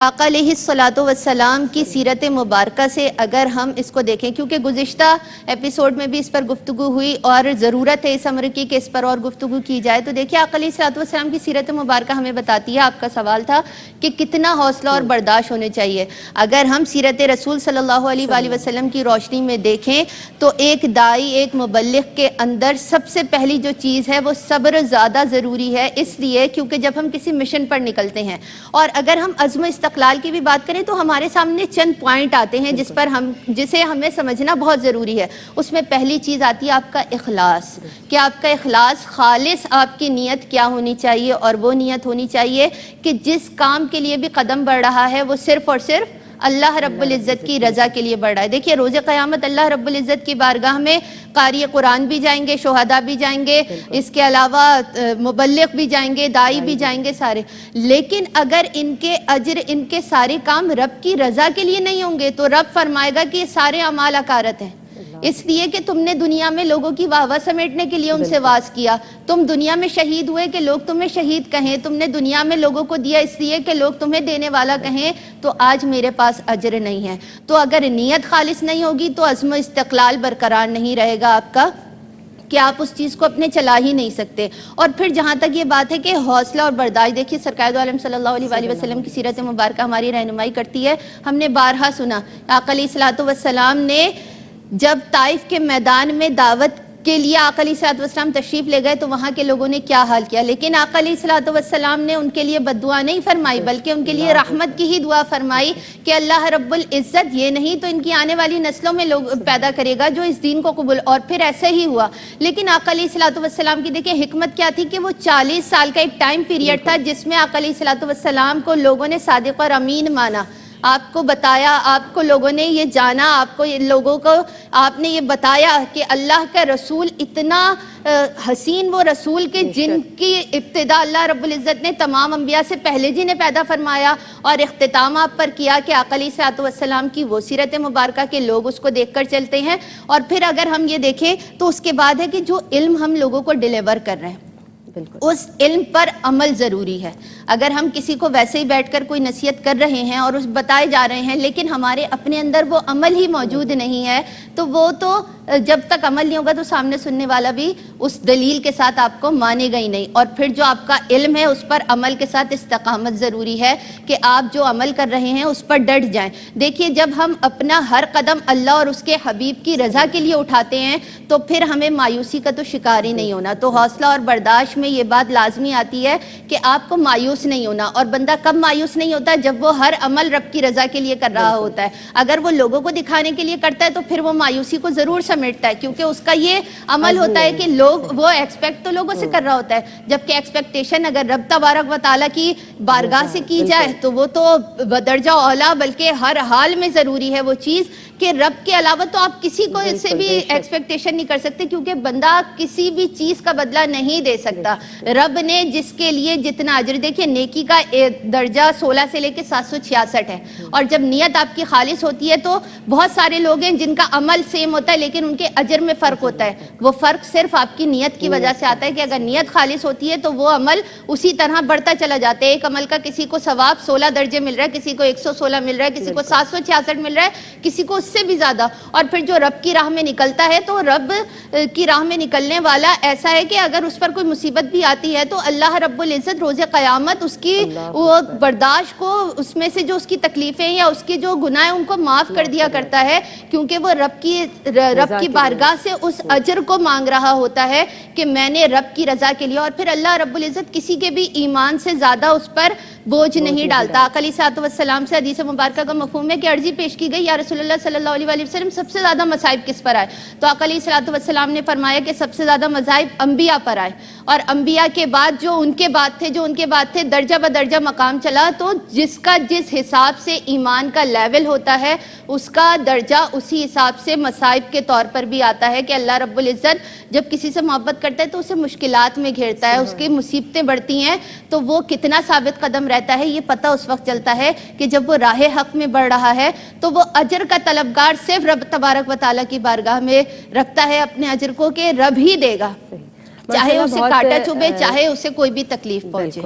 آقا علیہ الصلوۃ والسلام کی سیرت مبارکہ سے اگر ہم اس کو دیکھیں، کیونکہ گزشتہ ایپیسوڈ میں بھی اس پر گفتگو ہوئی اور ضرورت ہے اس امر کی کہ اس پر اور گفتگو کی جائے، تو دیکھیں آقا علیہ الصلوۃ والسلام کی سیرت مبارکہ ہمیں بتاتی ہے، آپ کا سوال تھا کہ کتنا حوصلہ اور برداشت ہونے چاہیے۔ اگر ہم سیرت رسول صلی اللہ علیہ وآلہ وسلم کی روشنی میں دیکھیں تو ایک داعی، ایک مبلغ کے اندر سب سے پہلی جو چیز ہے وہ صبر زیادہ ضروری ہے، اس لیے کیونکہ جب ہم کسی مشن پر نکلتے ہیں اور اگر ہم عزم استقلال کی بھی بات کریں تو ہمارے سامنے چند پوائنٹ آتے ہیں جسے ہمیں سمجھنا بہت ضروری ہے۔ اس میں پہلی چیز آتی ہے آپ کا اخلاص، کہ آپ کا اخلاص خالص آپ کی نیت کیا ہونی چاہیے، اور وہ نیت ہونی چاہیے کہ جس کام کے لیے بھی قدم بڑھ رہا ہے وہ صرف اور صرف اللہ رب العزت کی رضا کے لیے بڑھ رہا ہے۔ دیکھیے روز قیامت اللہ رب العزت کی بارگاہ میں قاری قرآن بھی جائیں گے، شہداء بھی جائیں گے، اس کے علاوہ مبلغ بھی جائیں گے، داعی بھی جائیں گے، سارے۔ لیکن اگر ان کے اجر، ان کے سارے کام رب کی رضا کے لیے نہیں ہوں گے تو رب فرمائے گا کہ یہ سارے اعمال اکارت ہیں، اس لیے کہ تم نے دنیا میں لوگوں کی واہ واہ سمیٹنے کے لیے ان سے واز کیا، تم دنیا میں شہید ہوئے کہ لوگ تمہیں شہید کہیں، تم نے دنیا میں لوگوں کو دیا اس لیے کہ لوگ تمہیں دینے والا کہیں، تو آج میرے پاس اجر نہیں ہے۔ تو اگر نیت خالص نہیں ہوگی تو عزم و استقلال برقرار نہیں رہے گا آپ کا، کہ آپ اس چیز کو اپنے چلا ہی نہیں سکتے۔ اور پھر جہاں تک یہ بات ہے کہ حوصلہ اور برداشت، دیکھیے سرکار دو عالم صلی اللہ علیہ وآلہ وسلم کی سیرت مبارکہ ہماری رہنمائی کرتی ہے۔ ہم نے بارہا سنا آقا علیہ الصلوۃ والسلام نے جب طائف کے میدان میں دعوت کے لیے آقا علیہ الصلوۃ والسلام تشریف لے گئے تو وہاں کے لوگوں نے کیا حال کیا، لیکن آقا علیہ الصلوۃ والسلام نے ان کے لیے بد دعا نہیں فرمائی بلکہ ان کے لیے رحمت کی ہی دعا فرمائی کہ اللہ رب العزت یہ نہیں تو ان کی آنے والی نسلوں میں لوگ پیدا کرے گا جو اس دین کو قبول، اور پھر ایسے ہی ہوا۔ لیکن آقا علیہ الصلوۃ والسلام کی دیکھیں حکمت کیا تھی کہ وہ 40 سال کا ایک ٹائم پیریڈ تھا جس میں آقا علیہ الصلوۃ والسلام کو لوگوں نے صادق اور امین مانا، آپ کو بتایا، آپ کو لوگوں نے یہ جانا، آپ کو لوگوں کو آپ نے یہ بتایا کہ اللہ کا رسول اتنا حسین وہ رسول کے جن کی ابتدا اللہ رب العزت نے تمام انبیاء سے پہلے جنہیں پیدا فرمایا اور اختتام آپ پر کیا کہ آقا علیہ الصلوۃ والسلام کی وہ سیرت مبارکہ کے لوگ اس کو دیکھ کر چلتے ہیں۔ اور پھر اگر ہم یہ دیکھیں تو اس کے بعد ہے کہ جو علم ہم لوگوں کو ڈیلیور کر رہے ہیں اس علم پر عمل ضروری ہے۔ اگر ہم کسی کو ویسے ہی بیٹھ کر کوئی نصیحت کر رہے ہیں اور اس بتائے جا رہے ہیں لیکن ہمارے اپنے اندر وہ عمل ہی موجود نہیں ہے تو وہ تو جب تک عمل نہیں ہوگا تو سامنے سننے والا بھی اس دلیل کے ساتھ آپ کو مانے گا ہی نہیں۔ اور پھر جو آپ کا علم ہے اس پر عمل کے ساتھ استقامت ضروری ہے کہ آپ جو عمل کر رہے ہیں اس پر ڈٹ جائیں۔ دیکھیے جب ہم اپنا ہر قدم اللہ اور اس کے حبیب کی رضا کے لیے اٹھاتے ہیں تو پھر ہمیں مایوسی کا تو شکار ہی نہیں ہونا۔ تو حوصلہ اور برداشت میں یہ بات لازمی آتی ہے کہ آپ کو مایوس نہیں ہونا، اور بندہ کب مایوس نہیں ہوتا جب وہ ہر عمل رب کی رضا کے لیے کر رہا ہوتا ہے۔ اگر وہ لوگوں کو دکھانے کے لیے کرتا ہے تو پھر وہ مایوسی کو ضرور سمیٹتا ہے کیونکہ اس کا یہ عمل ہوتا ہے کہ لوگ وہ ایکسپیکٹ تو لوگوں سے کر رہا ہوتا ہے، جبکہ ایکسپیکٹیشن اگر رب تبارک و تعالیٰ کی بارگاہ سے کی جائے تو وہ تو بدرجہ اولا بلکہ ہر حال میں ضروری ہے وہ چیز کہ رب کے علاوہ تو آپ کسی کو اس سے بھی ایکسپیکٹیشن نہیں کر سکتے کیونکہ بندہ کسی بھی چیز کا بدلہ نہیں دے سکتا۔ رب نے جس کے لیے جتنا اجر، دیکھیں نیکی کا درجہ 16 سے لے کے 766 ہے، اور جب نیت آپ کی خالص ہوتی ہے تو بہت سارے لوگ ہیں جن کا عمل سیم ہوتا ہے لیکن ان کے اجر میں فرق ہوتا ہے۔ وہ فرق صرف آپ کی نیت کی وجہ سے آتا ہے کہ اگر نیت خالص ہوتی ہے تو وہ عمل اسی طرح بڑھتا چلا جاتا ہے۔ ایک عمل کا کسی کو ثواب 16 درجے مل رہا ہے، کسی کو 116 مل رہا ہے، کسی کو 766 مل رہا ہے، کسی کو اس سے بھی زیادہ۔ اور پھر جو رب کی راہ میں نکلتا ہے تو رب کی راہ میں نکلنے والا ایسا ہے کہ اگر اس پر کوئی مصیبت بھی آتی ہے تو اللہ رب العزت روز قیامت اس کی وہ برداشت کو، اس میں سے جو اس کی تکلیفیں یا اس کے جو گناہ ہیں ان کو معاف کر دیا کرتا ہے کیونکہ وہ رب کی بارگاہ سے اس اجر کو مانگ رہا ہوتا ہے کہ میں نے رب کی رضا کے لیے۔ اور پھر اللہ رب العزت کسی کے بھی ایمان سے زیادہ اس پر بوجھ نہیں ڈالتا۔ آقا علیہ الصلوۃ والسلام سے حدیث مبارکہ کا مفہوم ہے کہ عرضی پیش کی گئی یا رسول اللہ صلی اللہ علیہ وآلہ وسلم سب سے زیادہ مصائب کس پر آئے، تو آقا علیہ الصلوۃ والسلام نے فرمایا کہ سب سے زیادہ مصائب انبیاء پر آئے، اور انبیاء کے بعد جو ان کے بعد تھے درجہ بدرجہ مقام چلا، تو جس کا جس حساب سے ایمان کا لیول ہوتا ہے اس کا درجہ اسی حساب سے مصائب کے طور پر بھی آتا ہے کہ اللہ رب العزت جب کسی سے محبت کرتا ہے تو اسے مشکلات میں گھیرتا ہے، اس کی مصیبتیں بڑھتی ہیں تو وہ کتنا ثابت قدم رہتا ہے یہ پتہ اس وقت چلتا ہے کہ جب وہ راہ حق میں بڑھ رہا ہے تو وہ اجر کا طلبگار صرف رب تبارک و تعالیٰ کی بارگاہ میں رکھتا ہے اپنے اجر کو کہ رب ہی دے گا، چاہے اسے کانٹا چبھے، چاہے اسے کوئی بھی تکلیف پہنچے۔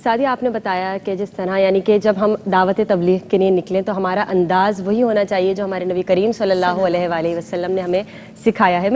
سعدیہ آپ نے بتایا کہ جس طرح یعنی کہ جب ہم دعوت تبلیغ کے لیے نکلیں تو ہمارا انداز وہی ہونا چاہیے جو ہمارے نبی کریم صلی اللہ علیہ وآلہ وسلم نے ہمیں سکھایا ہے.